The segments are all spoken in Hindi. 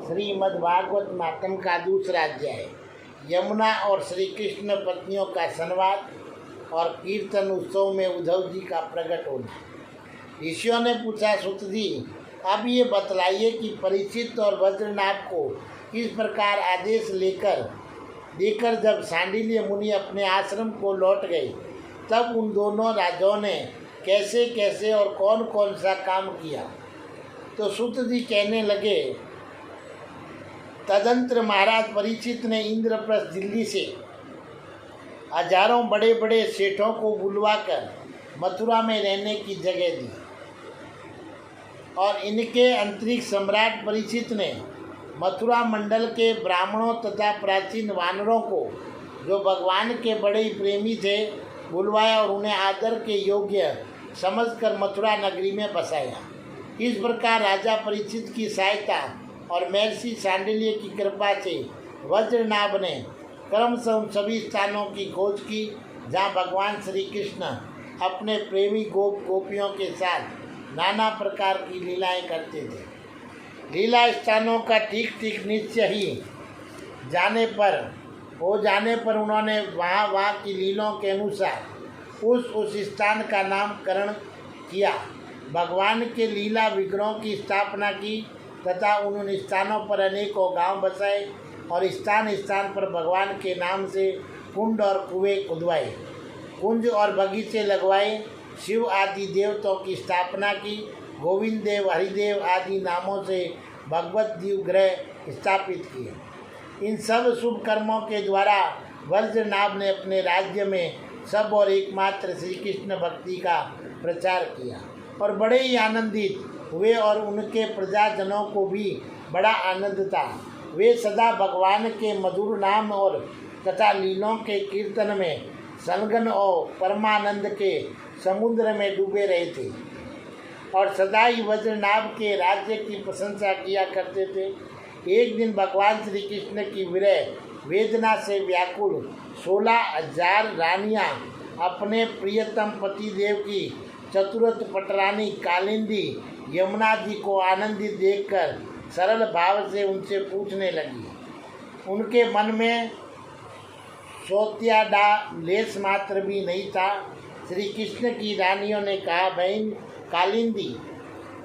श्रीमद्भागवत महात्म का दूसरा अध्याय। यमुना और श्री कृष्ण पत्नियों का संवाद और कीर्तन उत्सव में उद्धव जी का प्रकट होना। ऋषियों ने पूछा, सुत जी, अब ये बतलाइए कि परीक्षित और वज्रनाभ को किस प्रकार आदेश देकर जब सांडिल्य मुनि अपने आश्रम को लौट गए, तब उन दोनों राजाओं ने कैसे कैसे और कौन कौन सा काम किया। तो सुत जी कहने लगे, तदंतर महाराज परीक्षित ने इंद्रप्रस्थ दिल्ली से हजारों बड़े बड़े सेठों को बुलवाकर मथुरा में रहने की जगह दी और इनके अंतरिक्ष सम्राट परीक्षित ने मथुरा मंडल के ब्राह्मणों तथा प्राचीन वानरों को, जो भगवान के बड़े ही प्रेमी थे, बुलवाया और उन्हें आदर के योग्य समझकर मथुरा नगरी में बसाया। इस प्रकार राजा परीक्षित की सहायता और महर्षि सांडिल्य की कृपा से वज्रनाभ ने क्रमशः उन सभी स्थानों की खोज की जहाँ भगवान श्री कृष्ण अपने प्रेमी गोपियों के साथ नाना प्रकार की लीलाएं करते थे। लीला स्थानों का ठीक ठीक निश्चय ही जाने पर उन्होंने वहाँ की लीलों के अनुसार उस स्थान का नामकरण किया, भगवान के लीला विग्रहों की स्थापना की तथा उन स्थानों पर अनेकों गांव बसाए और स्थान स्थान पर भगवान के नाम से कुंड और कुएं खुदवाए, कुंज और बगीचे लगवाए, शिव आदि देवताओं की स्थापना की, गोविंद देव, हरिदेव आदि नामों से भगवत दीव ग्रह स्थापित किए। इन सब शुभ कर्मों के द्वारा वज्रनाभ ने अपने राज्य में सब और एकमात्र श्री कृष्ण भक्ति का प्रचार किया और बड़े ही आनंदित हुए और उनके प्रजाजनों को भी बड़ा आनंद था। वे सदा भगवान के मधुर नाम और तथा लीलों के कीर्तन में संलग्न और परमानंद के समुद्र में डूबे रहे थे और सदा ही वज्रनाभ के राज्य की प्रशंसा किया करते थे। एक दिन भगवान श्री कृष्ण की विरह वेदना से व्याकुल 16,000 रानियां अपने प्रियतम पतिदेव की चतुरथ पटरानी कालिंदी यमुना जी को आनंदित देखकर सरल भाव से उनसे पूछने लगी। उनके मन में सोत्याडा लेस मात्र भी नहीं था। श्री कृष्ण की रानियों ने कहा, बहन कालिंदी,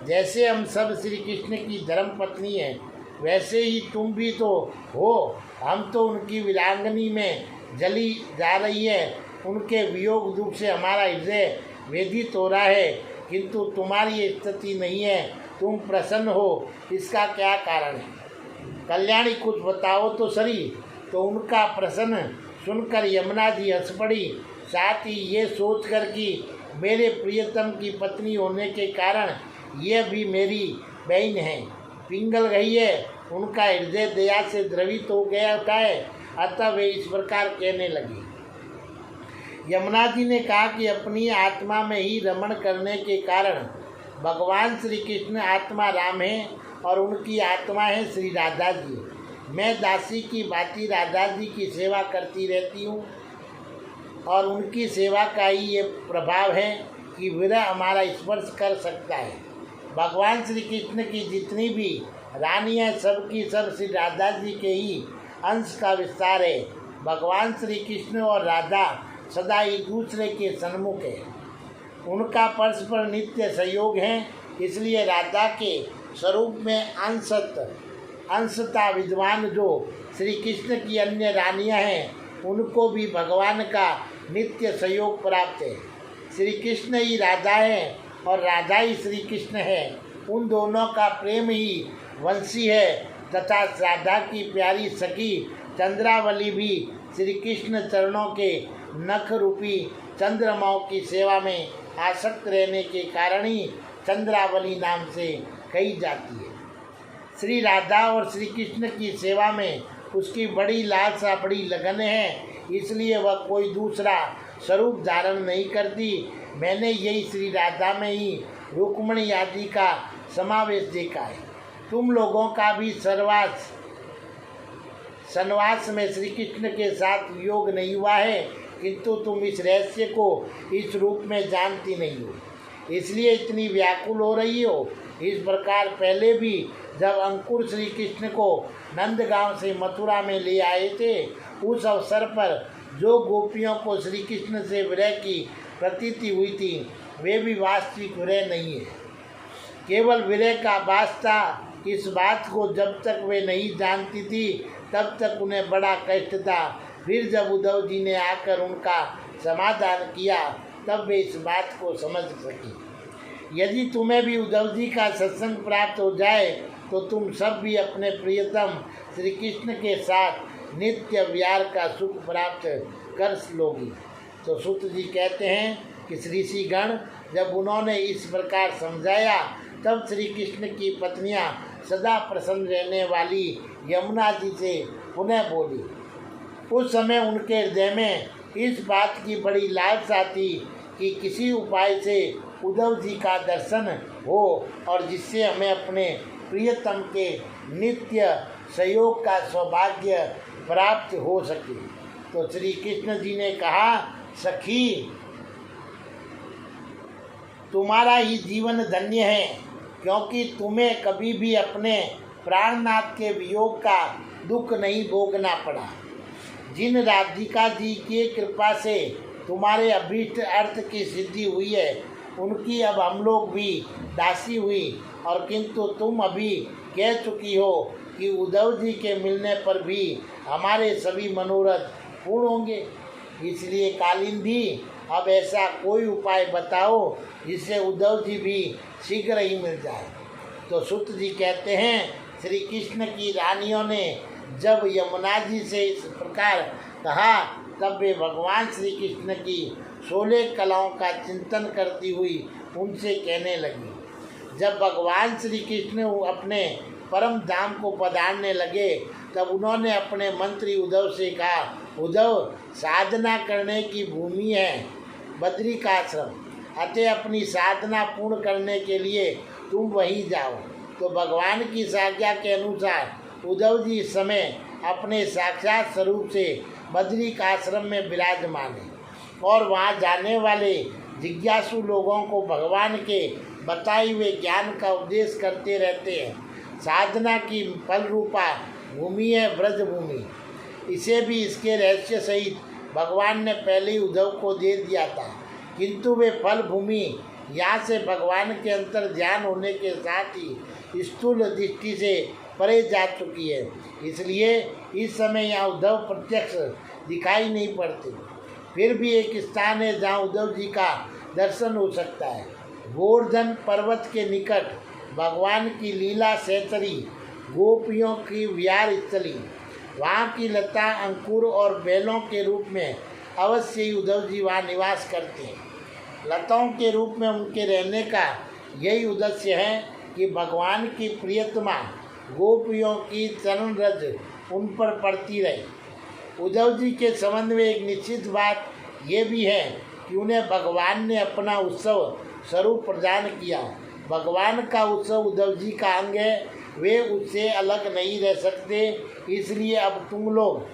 जैसे हम सब श्री कृष्ण की धर्म पत्नी हैं, वैसे ही तुम भी तो हो। हम तो उनकी वीरांगनी में जली जा रही है। उनके वियोग दुख से हमारा हृदय वेदित हो रहा है, किंतु तुम्हारी ये स्थिति नहीं है। तुम प्रसन्न हो, इसका क्या कारण है? कल्याणी, कुछ बताओ तो सही। तो उनका प्रश्न सुनकर यमुना जी हंस पड़ी, साथ ही ये सोचकर कि मेरे प्रियतम की पत्नी होने के कारण यह भी मेरी बहन है, पिंगल गई है। उनका हृदय दया से द्रवित हो गया है, अतः वे इस प्रकार कहने लगी। यमुना जी ने कहा कि अपनी आत्मा में ही रमण करने के कारण भगवान श्री कृष्ण आत्मा राम है और उनकी आत्मा है श्री राधा जी। मैं दासी की भांति राधा जी की सेवा करती रहती हूँ और उनकी सेवा का ही ये प्रभाव है कि विरह हमारा स्पर्श कर सकता है। भगवान श्री कृष्ण की जितनी भी रानियाँ सब की सब श्री राधा जी के ही अंश का विस्तार है। भगवान श्री कृष्ण और राधा सदा ही दूसरे के सन्मुख है, उनका परस्पर नित्य सहयोग है। इसलिए राधा के स्वरूप में अंशता विद्वान जो श्री कृष्ण की अन्य रानियाँ हैं, उनको भी भगवान का नित्य सहयोग प्राप्त है। श्री कृष्ण ही राधा है और राधा ही श्री कृष्ण है। उन दोनों का प्रेम ही वंशी है तथा राधा की प्यारी सखी चंद्रावली भी श्री कृष्ण चरणों के नख रूपी चंद्रमाओं की सेवा में आसक्त रहने के कारण ही चंद्रावली नाम से कही जाती है। श्री राधा और श्री कृष्ण की सेवा में उसकी बड़ी लालसा, बड़ी लगन है, इसलिए वह कोई दूसरा स्वरूप धारण नहीं करती। मैंने यही श्री राधा में ही रुक्मणी आदि का समावेश देखा है। तुम लोगों का भी सनवास में श्री कृष्ण के साथ योग नहीं हुआ है, किंतु तुम इस रहस्य को इस रूप में जानती नहीं हो, इसलिए इतनी व्याकुल हो रही हो। इस प्रकार पहले भी जब अंकुर श्री कृष्ण को नंदगांव से मथुरा में ले आए थे, उस अवसर पर जो गोपियों को श्री कृष्ण से विरह की प्रतीति हुई थी, वे भी वास्तविक विरह नहीं है, केवल विरह का वास्ता। इस बात को जब तक वे नहीं जानती थी तब तक उन्हें बड़ा कष्ट था। फिर जब उद्धव जी ने आकर उनका समाधान किया तब वे इस बात को समझ सकी। यदि तुम्हें भी उद्धव जी का सत्संग प्राप्त हो जाए तो तुम सब भी अपने प्रियतम श्री कृष्ण के साथ नित्य विहार का सुख प्राप्त कर लोगी। तो सूत जी कहते हैं कि श्री ऋषि गण जब उन्होंने इस प्रकार समझाया तब श्री कृष्ण की पत्नियां सदा प्रसन्न रहने वाली यमुना जी से पुनः बोली। उस समय उनके हृदय में इस बात की बड़ी लालसा थी कि किसी उपाय से उद्धव जी का दर्शन हो और जिससे हमें अपने प्रियतम के नित्य सहयोग का सौभाग्य प्राप्त हो सके। तो श्री कृष्ण जी ने कहा, सखी तुम्हारा ही जीवन धन्य है, क्योंकि तुम्हें कभी भी अपने प्राणनाथ के वियोग का दुख नहीं भोगना पड़ा। जिन राधिका जी की कृपा से तुम्हारे अभीष्ट अर्थ की सिद्धि हुई है, उनकी अब हम लोग भी दासी हुई, और किंतु तुम अभी कह चुकी हो कि उद्धव जी के मिलने पर भी हमारे सभी मनोरथ पूर्ण होंगे। इसलिए कालिंदी अब ऐसा कोई उपाय बताओ जिससे उद्धव जी भी शीघ्र ही मिल जाए। तो सुत जी कहते हैं, श्री कृष्ण की रानियों ने जब यमुना जी से इस प्रकार कहा तब वे भगवान श्री कृष्ण की 16 कलाओं का चिंतन करती हुई उनसे कहने लगी। जब भगवान श्री कृष्ण अपने परम धाम को पधारने लगे तब उन्होंने अपने मंत्री उद्धव से कहा, उद्धव साधना करने की भूमि है बद्री का आश्रम, अतः अपनी साधना पूर्ण करने के लिए तुम वहीं जाओ। तो भगवान की आज्ञा के अनुसार उद्धव जी इस समय अपने साक्षात स्वरूप से बद्री का आश्रम में विराजमान है और वहाँ जाने वाले जिज्ञासु लोगों को भगवान के बताए हुए ज्ञान का उपदेश करते रहते हैं। साधना की फल रूपा भूमि है ब्रज भूमि। इसे भी इसके रहस्य सहित भगवान ने पहले ही उद्धव को दे दिया था, किंतु वे फल भूमि यहाँ से भगवान के अंतर ध्यान होने के साथ ही स्थूल दृष्टि से परे जा चुकी है। इसलिए इस समय यहाँ उद्धव प्रत्यक्ष दिखाई नहीं पड़ते। फिर भी एक स्थान है जहाँ उद्धव जी का दर्शन हो सकता है। गोवर्धन पर्वत के निकट भगवान की लीला सहचरी गोपियों की विहार स्थली, वहाँ की लता अंकुर और बैलों के रूप में अवश्य ही उद्धव जी वहाँ निवास करते हैं। लताओं के रूप में उनके रहने का यही उद्देश्य है कि भगवान की प्रियतमा गोपियों की चरण रज उन पर पड़ती रहे। उद्धव जी के संबंध में एक निश्चित बात ये भी है कि उन्हें भगवान ने अपना उत्सव स्वरूप प्रदान किया। भगवान का उत्सव उद्धव जी का अंग है, वे उससे अलग नहीं रह सकते। इसलिए अब तुम लोग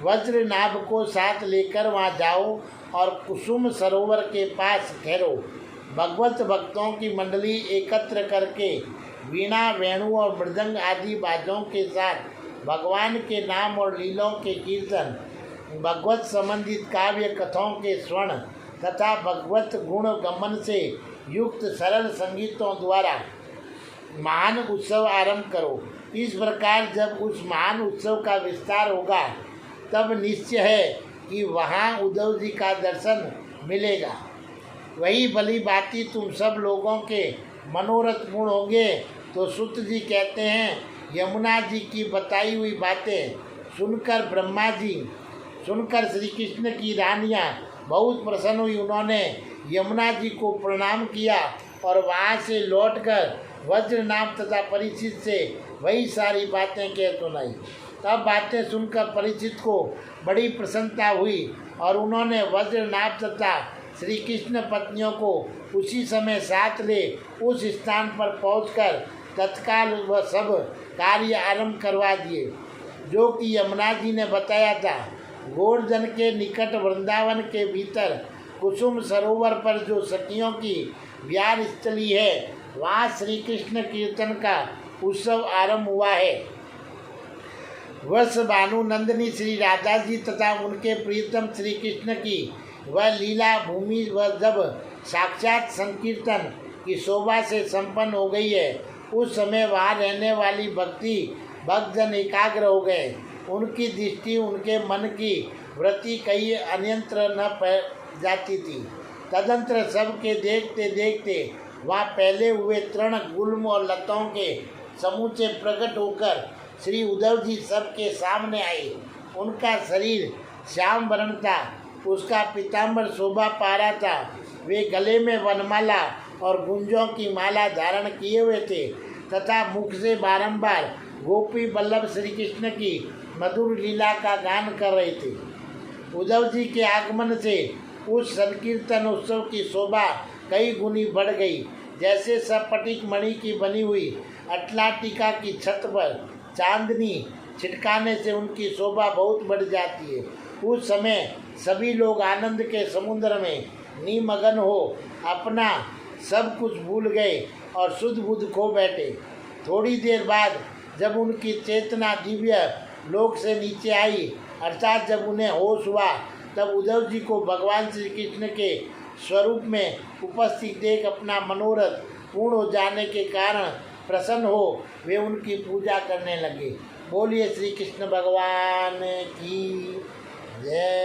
वज्रनाभ को साथ लेकर वहाँ जाओ और कुसुम सरोवर के पास ठहरो। भगवत भक्तों की मंडली एकत्र करके वीणा वेणु और मृदंग आदि बाजों के साथ भगवान के नाम और लीलों के कीर्तन, भगवत संबंधित काव्य कथाओं के स्वर्ण तथा भगवत गुण गमन से युक्त सरल संगीतों द्वारा महान उत्सव आरंभ करो। इस प्रकार जब उस महान उत्सव का विस्तार होगा तब निश्चय है कि वहाँ उद्धव जी का दर्शन मिलेगा। वही भली भांति तुम सब लोगों के मनोरथ पूर्ण होंगे। तो सुत जी कहते हैं, यमुना जी की बताई हुई बातें सुनकर श्री कृष्ण की रानियाँ बहुत प्रसन्न हुई। उन्होंने यमुना जी को प्रणाम किया और वहाँ से लौटकर वज्रनाभ तथा परीक्षित से वही सारी बातें कह सुनाई। तब बातें सुनकर परीक्षित को बड़ी प्रसन्नता हुई और उन्होंने वज्रनाभ तथा श्री कृष्ण पत्नियों को उसी समय साथ ले उस स्थान पर पहुंचकर तत्काल वह सब कार्य आरंभ करवा दिए जो कि यमुना जी ने बताया था। गोवर्धन के निकट वृंदावन के भीतर कुसुम सरोवर पर जो सखियों की विहार स्थली है वहाँ श्री कृष्ण कीर्तन का उत्सव आरंभ हुआ है। वर्ष भानुनंदिनी श्री राधा जी तथा उनके प्रियतम श्री कृष्ण की वह लीला भूमि व जब साक्षात संकीर्तन की शोभा से संपन्न हो गई है, उस समय वहाँ रहने वाली भक्तजन एकाग्र हो गए। उनकी दृष्टि उनके मन की वृत्ति कहीं अन्यत्र न पै जाती थी। तदंतर सबके देखते देखते वहाँ पहले हुए तृण गुल्म और लताओं के समूचे प्रकट होकर श्री उद्धव जी सबके सामने आए। उनका शरीर श्याम वर्ण था, उसका पीताम्बर शोभा पा रहा था। वे गले में वनमाला और गुंजों की माला धारण किए हुए थे तथा मुख से बारंबार गोपी वल्लभ श्री कृष्ण की मधुर लीला का गान कर रहे थे। उद्धव जी के आगमन से उस संकीर्तन उत्सव की शोभा कई गुनी बढ़ गई। जैसे सपटिक मणि की बनी हुई अटलांटिका की छत पर चांदनी छिटकाने से उनकी शोभा बहुत बढ़ जाती है। उस समय सभी लोग आनंद के समुद्र में निमग्न हो अपना सब कुछ भूल गए और शुद्ध बुद्ध खो बैठे। थोड़ी देर बाद जब उनकी चेतना दिव्य लोक से नीचे आई, अर्थात जब उन्हें होश हुआ, तब उद्धव जी को भगवान श्री कृष्ण के स्वरूप में उपस्थित देख अपना मनोरथ पूर्ण हो जाने के कारण प्रसन्न हो वे उनकी पूजा करने लगे। बोलिए श्री कृष्ण भगवान की जय।